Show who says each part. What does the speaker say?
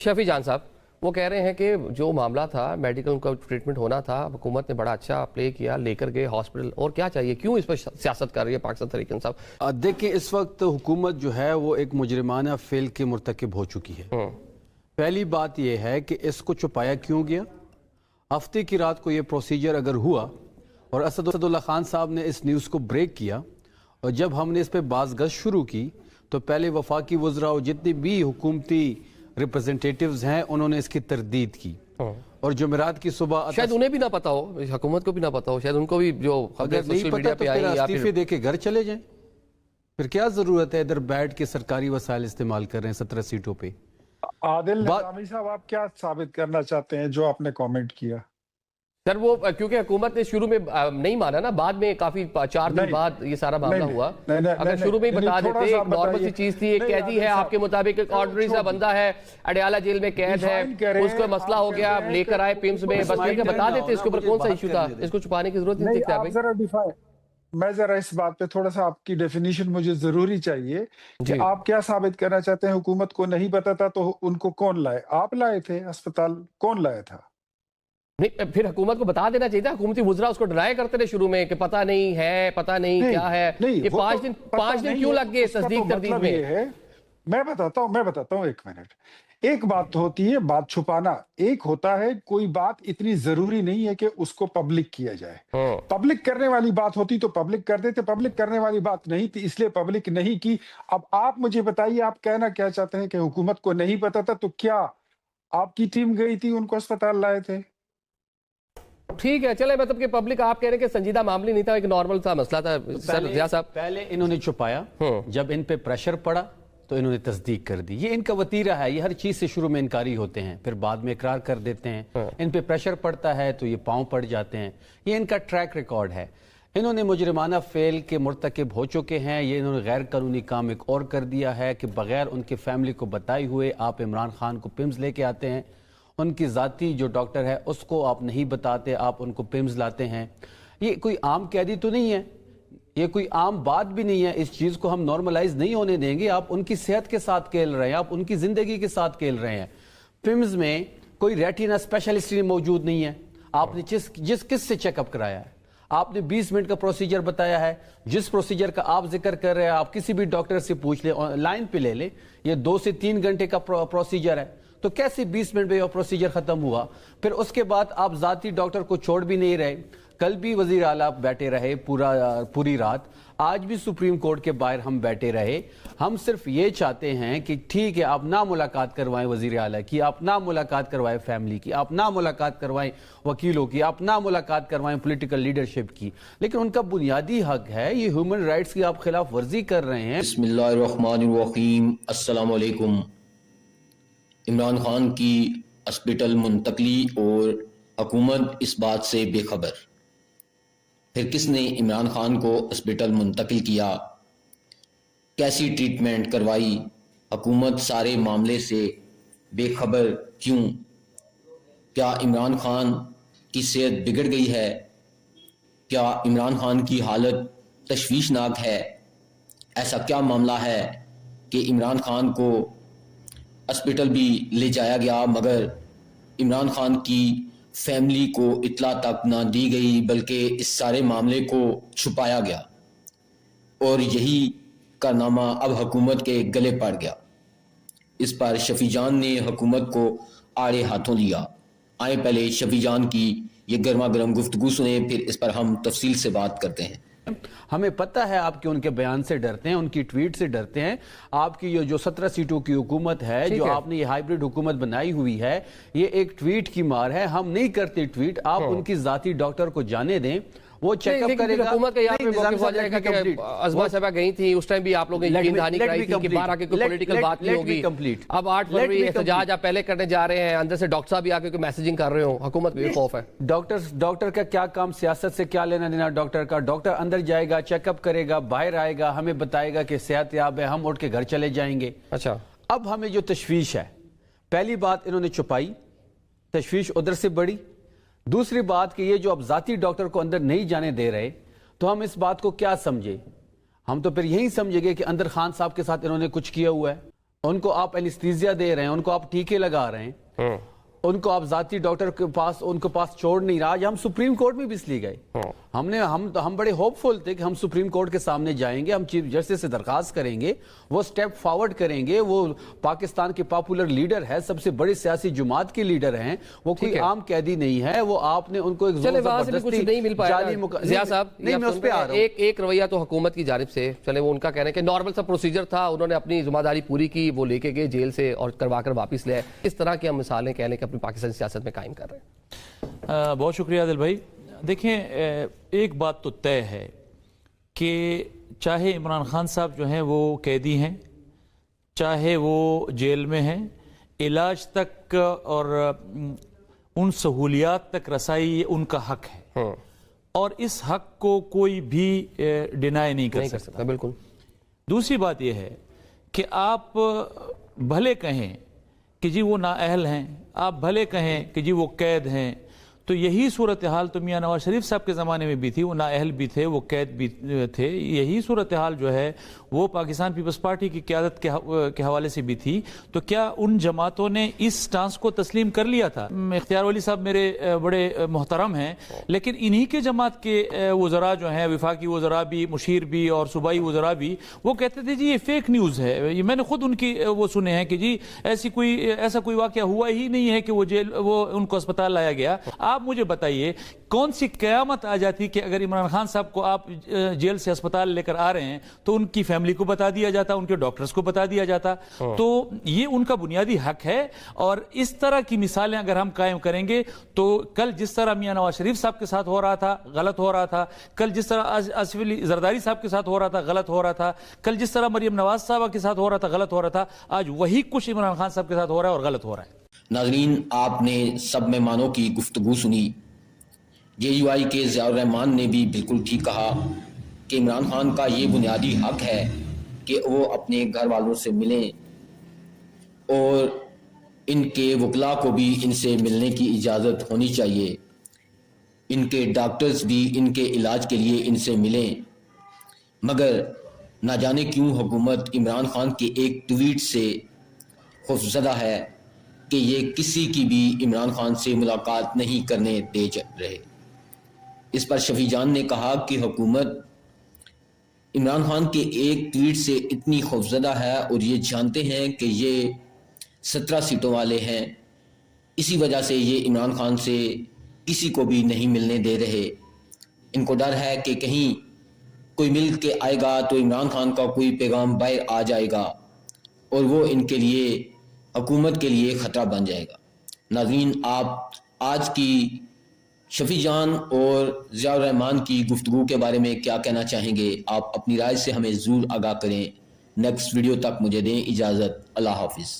Speaker 1: शफी जान साहब वो कह रहे हैं कि जो मामला था मेडिकल उनका ट्रीटमेंट होना था, हुकूमत ने बड़ा अच्छा प्ले किया, लेकर गए हॉस्पिटल, और क्या चाहिए, क्यों इस पर सियासत कर रही है पाकिस्तान तहरीक इंसाफ?
Speaker 2: देखिए, इस वक्त हुकूमत जो है वो एक मुजरिमाना फेल के मुर्तकिब हो चुकी है। पहली बात यह है कि इसको छुपाया क्यों गया। हफ्ते की रात को ये प्रोसीजर अगर हुआ और असदुल्ला खान साहब ने इस न्यूज़ को ब्रेक किया और जब हमने इस पर बाज़गश्त शुरू की तो पहले वफाकी वज़रा और जितने भी हुकूमती रिप्रेजेंटेटिव्स हैं उन्होंने इसकी तरदीद की। और जुमेरात की सुबह
Speaker 1: शायद उन्हें भी ना पता हो, हुकूमत को भी ना पता हो, शायद उनको भी जो
Speaker 2: अगर नहीं पता तो फिर इस्तीफे देके घर चले जाएं। फिर क्या जरूरत है इधर बैठ के सरकारी वसाइल इस्तेमाल कर रहे हैं 17 सीटों पे।
Speaker 3: आदिल निजामी साहब, आप क्या साबित करना चाहते हैं जो आपने कमेंट किया?
Speaker 1: सर वो क्योंकि हुकूमत ने शुरू में नहीं माना ना, बाद में काफी 4 दिन बाद ये सारा मामला हुआ। अगर शुरू में ही बता देते, एक नॉर्मल सी चीज थी, एक कैदी है आपके मुताबिक, एक ऑर्डनरी सा बंदा है, अडियाला जेल में कैद है, उसको मसला हो गया, लेकर आए पिम्स में, बस बता देते इसके ऊपर कौन सा इशू था, इसको छुपाने की जरूरत नहीं थी।
Speaker 3: मैं जरा इस बात पे थोड़ा सा आपकी डेफिनेशन मुझे जरूरी चाहिए कि आप क्या साबित करना चाहते हैं? हुकूमत को नहीं पता था तो उनको कौन लाए? आप लाए थे अस्पताल, कौन लाया था?
Speaker 1: नहीं, फिर हुकूमत को बता देना चाहिए था। हुकूमती वुज़रा उसको डराया करते थे शुरू में कि पता नहीं है, पता नहीं क्या है। ये 5 दिन क्यों लग गए तस्दीक तरदीद में?
Speaker 3: मैं बताता हूँ 1 मिनट। एक बात होती है बात छुपाना, एक होता है कोई बात इतनी जरूरी नहीं है कि उसको पब्लिक किया जाए। पब्लिक करने वाली बात होती तो पब्लिक कर देते, पब्लिक करने वाली बात नहीं थी इसलिए पब्लिक नहीं की। अब आप मुझे बताइए, आप कहना क्या चाहते हैं कि हुकूमत को नहीं पता था, तो क्या आपकी टीम गई थी, उनको अस्पताल लाए थे?
Speaker 1: ठीक है, चले, मतलब कि पब्लिक, आप कह रहे हैं कि संजीदा मामला नहीं था, एक नॉर्मल सा मसला था। सर रियाज साहब,
Speaker 2: पहले इन्होंने छुपाया, जब इन पे प्रेशर पड़ा तो इन्होंने तस्दीक कर दी। ये इनका वतीरा है, ये हर चीज से शुरू में इनकारी होते हैं, फिर बाद में इकरार कर देते हैं। इन पे प्रेशर पड़ता है तो ये पांव पड़ जाते हैं। ये इनका ट्रैक रिकॉर्ड है। इन्होंने मुजरिमाना फेल के मुर्तकिब हो चुके हैं। ये इन्होंने गैर कानूनी काम एक और कर दिया है कि बगैर उनके फैमिली को बताए हुए आप इमरान खान को पिम्स लेके आते हैं। उनकी ज़ाती जो डॉक्टर है उसको आप नहीं बताते, आप उनको पिम्स लाते हैं। ये कोई आम कैदी तो नहीं है, ये कोई आम बात भी नहीं है। इस चीज़ को हम नॉर्मलाइज नहीं होने देंगे। आप उनकी सेहत के साथ खेल रहे हैं, आप उनकी ज़िंदगी के साथ खेल रहे हैं। पिम्स में कोई रेटिना स्पेशलिस्ट मौजूद नहीं है। आपने किस से चेकअप कराया है? आपने 20 मिनट का प्रोसीजर बताया है। जिस प्रोसीजर का आप जिक्र कर रहे हैं, आप किसी भी डॉक्टर से पूछ ले, लाइन पे ले ले, ये 2 से 3 घंटे का प्रोसीजर है। तो कैसे 20 मिनट में प्रोसीजर खत्म हुआ? फिर उसके बाद आप जाती डॉक्टर को छोड़ भी नहीं रहे। कल भी वजीर आला बैठे रहे पूरी रात, आज भी सुप्रीम कोर्ट के बाहर हम बैठे रहे। हम सिर्फ ये चाहते हैं कि ठीक है, आप ना मुलाकात करवाएं वजीर आला की, आप ना मुलाकात करवाएं फैमिली की, आप ना मुलाकात करवाएं वकीलों की, आप ना मुलाकात करवाएं पॉलिटिकल लीडरशिप की, लेकिन उनका बुनियादी हक है। ये ह्यूमन राइट्स की आप खिलाफ वर्जी कर रहे हैं।
Speaker 4: बिस्मिल्लाहिर्रहमानिर्रहीम, अस्सलाम वालेकुम। इमरान खान की हॉस्पिटल मुंतकली और हुकूमत इस बात से बेखबर। फिर किसने इमरान खान को हॉस्पिटल मुंतकिल किया, कैसी ट्रीटमेंट करवाई, हुकूमत सारे मामले से बेखबर क्यों? क्या इमरान खान की सेहत बिगड़ गई है? क्या इमरान खान की हालत तशवीशनाक है? ऐसा क्या मामला है कि इमरान खान को हॉस्पिटल भी ले जाया गया मगर इमरान खान की फैमिली को इतला तक ना दी गई, बल्कि इस सारे मामले को छुपाया गया और यही कारनामा अब हुकूमत के गले पड़ गया। इस पर शफी जान ने हुकूमत को आड़े हाथों लिया। आए पहले शफी जान की ये गर्मा गर्म गुफ्तगू सुने, फिर इस पर हम तफसील से बात करते हैं।
Speaker 2: हमें पता है आपके उनके बयान से डरते हैं, उनकी ट्वीट से डरते हैं। आपकी ये जो 17 सीटों की हुकूमत है, जो आपने ये हाइब्रिड हुकूमत बनाई हुई है, ये एक ट्वीट की मार है। हम नहीं करते ट्वीट। आप उनकी जाती डॉक्टर को जाने दें, वो चेकअप करेगा।
Speaker 1: हुकूमत का यहाँ पे मौक़िफ़ हो जाएगा कि अज़मा साहबा गई थी, उस टाइम भी आप लोगों ने यकीन दहानी कराई थी कि बाहर आके कोई पॉलिटिकल बात नहीं होगी। अब 8 फरवरी एहतजाज आप पहले करने जा रहे हैं, अंदर से डॉक्टर साहब भी आके मैसेजिंग कर रहे हो, हुकूमत को खौफ है।
Speaker 2: डॉक्टर का क्या काम? सियासत से क्या लेना देना डॉक्टर का? डॉक्टर अंदर जाएगा, चेकअप करेगा, बाहर आएगा, हमें बताएगा कि सेहतयाब है, हम उठ के घर चले जाएंगे।
Speaker 1: अच्छा,
Speaker 2: अब हमें जो तशवीश है, पहली बात इन्होंने छुपाई, तशवीश उधर से बढ़ी। दूसरी बात कि ये जो अब जाती डॉक्टर को अंदर नहीं जाने दे रहे, तो हम इस बात को क्या समझे? हम तो फिर यही समझेंगे कि अंदर खान साहब के साथ इन्होंने कुछ किया हुआ है। ان کو آپ اینستھیزیا دے رہے ہیں, ان کو آپ ٹیکے لگا رہے ہیں, ان کو آپ ذاتی ڈاکٹر کے پاس ان کے پاس چھوڑ نہیں رہا. ہم سپریم کورٹ میں بھی اس لیے گئے, ہم بڑے ہوپ فل تھے کہ ہم سپریم کورٹ کے سامنے جائیں گے, ہم چیف جسٹس سے درخواست کریں گے, وہ سٹیپ فارورڈ کریں گے. وہ پاکستان کے پاپولر لیڈر ہے, سب سے بڑی سیاسی جماعت کے لیڈر ہیں, وہ کوئی عام قیدی نہیں ہے. وہ آپ نے ان کو ایک
Speaker 1: زبردستی نہیں مل پایا. ضیاء صاحب نہیں, میں اس پہ آ رہا ہوں. ایک رویہ تو حکومت کی جانب سے, چلے وہ ان کا کہنا ہے کہ نارمل سا پروسیجر تھا, انہوں نے اپنی ذمہ داری پوری کی, وہ لے کے گئے جیل سے اور کروا کر واپس لے آئے. اس طرح کی ہم مثالیں کہنے کہ اپنی پاکستانی سیاست میں قائم کر رہے ہیں.
Speaker 5: بہت شکریہ عادل بھائی. دیکھیں, ایک بات تو طے ہے کہ چاہے عمران خان صاحب جو ہیں وہ قیدی ہیں, چاہے وہ جیل میں ہیں, علاج تک اور ان سہولیات تک رسائی ان کا حق ہے, اور اس حق کو کوئی بھی ڈینائی نہیں کر سکتا.
Speaker 1: بالکل.
Speaker 5: دوسری بات یہ ہے کہ آپ بھلے کہیں کہ جی وہ نااہل ہیں, آپ بھلے کہیں کہ جی وہ قید ہیں, تو یہی صورتحال تو میاں نواز شریف صاحب کے زمانے میں بھی تھی. وہ نااہل بھی تھے, وہ قید بھی تھے. یہی صورتحال جو ہے وہ پاکستان پیپلز پارٹی کی قیادت کے حوالے سے بھی تھی. تو کیا ان جماعتوں نے اس سٹانس کو تسلیم کر لیا تھا؟ اختیار ولی صاحب میرے بڑے محترم ہیں, لیکن انہی کے جماعت کے وزراء جو ہیں, وفاقی وزراء بھی, مشیر بھی اور صوبائی وزراء بھی, وہ کہتے تھے جی یہ فیک نیوز ہے. میں نے خود ان کی وہ سنے ہیں کہ جی ایسا کوئی واقعہ ہوا ہی نہیں ہے کہ وہ ان کو اسپتال لایا گیا. آپ مجھے بتائیے کون سی قیامت آ جاتی کہ اگر عمران خان صاحب کو آپ جیل سے اسپتال لے کر آ رہے ہیں تو ان کی فیملی کو بتا دیا جاتا, ان کے ڈاکٹرز کو بتا دیا جاتا. تو یہ ان کا بنیادی حق ہے, اور اس طرح کی مثالیں اگر ہم قائم کریں گے تو کل جس طرح میاں نواز شریف صاحب کے ساتھ ہو رہا تھا غلط ہو رہا تھا, کل جس طرح آصف علی زرداری صاحب کے ساتھ ہو رہا تھا غلط ہو رہا تھا, کل جس طرح مریم نواز صاحبہ کے ساتھ ہو رہا تھا غلط ہو رہا تھا, آج وہی کچھ عمران خان صاحب کے ساتھ ہو رہا ہے اور غلط ہو رہا ہے.
Speaker 4: ناظرین, آپ نے سب مہمانوں کی گفتگو سنی. JUI کے ضیاء الرحمان نے بھی بالکل ٹھیک کہا کہ عمران خان کا یہ بنیادی حق ہے کہ وہ اپنے گھر والوں سے ملیں, اور ان کے وکلاء کو بھی ان سے ملنے کی اجازت ہونی چاہیے. ان کے ڈاکٹرز بھی ان کے علاج کے لیے ان سے ملیں. مگر نہ جانے کیوں حکومت عمران خان کے ایک ٹویٹ سے خوفزدہ ہے کہ یہ کسی کی بھی عمران خان سے ملاقات نہیں کرنے دے رہے. اس پر شفیع جان نے کہا کہ حکومت عمران خان کے ایک ٹویٹ سے اتنی خوفزدہ ہے, اور یہ جانتے ہیں کہ یہ 17 سیٹوں والے ہیں, اسی وجہ سے یہ عمران خان سے کسی کو بھی نہیں ملنے دے رہے. ان کو ڈر ہے کہ کہیں کوئی مل کے آئے گا تو عمران خان کا کوئی پیغام باہر آ جائے گا, اور وہ ان کے لیے, حکومت کے لیے خطرہ بن جائے گا. ناظرین, آپ آج کی شفیع جان اور ضیاء الرحمان کی گفتگو کے بارے میں کیا کہنا چاہیں گے؟ آپ اپنی رائے سے ہمیں ضرور آگاہ کریں. نیکسٹ ویڈیو تک مجھے دیں اجازت. اللہ حافظ.